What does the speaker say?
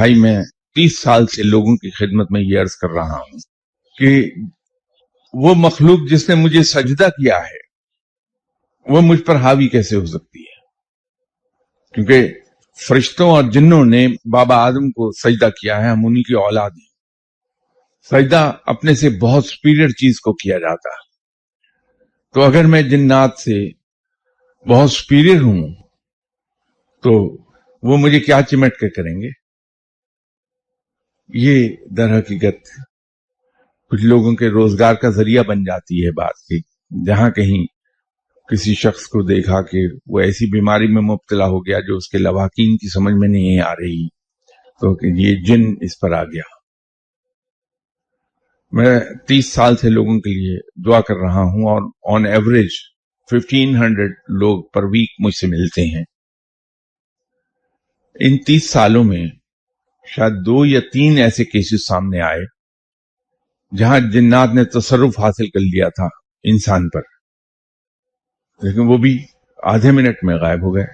بھائی میں 30 سال سے لوگوں کی خدمت میں یہ عرض کر رہا ہوں کہ وہ مخلوق جس نے مجھے سجدہ کیا ہے وہ مجھ پر حاوی کیسے ہو سکتی ہے؟ کیونکہ فرشتوں اور جنوں نے بابا آدم کو سجدہ کیا ہے، ہم انہی کی اولاد ہیں۔ سجدہ اپنے سے بہت سپیریئر چیز کو کیا جاتا ہے، تو اگر میں جنات سے بہت سپیریئر ہوں تو وہ مجھے کیا چمٹ کے کریں گے؟ یہ در حقیقت کچھ لوگوں کے روزگار کا ذریعہ بن جاتی ہے بات کی، جہاں کہیں کسی شخص کو دیکھا کہ وہ ایسی بیماری میں مبتلا ہو گیا جو اس کے لواحقین کی سمجھ میں نہیں آ رہی، تو کہ یہ جن اس پر آ گیا۔ میں 30 سال سے لوگوں کے لیے دعا کر رہا ہوں، اور آن ایوریج 1500 لوگ پر ویک مجھ سے ملتے ہیں۔ ان 30 سالوں میں شاید 2 یا 3 ایسے کیسز سامنے آئے جہاں جنات نے تصرف حاصل کر لیا تھا انسان پر، لیکن وہ بھی آدھے منٹ میں غائب ہو گئے۔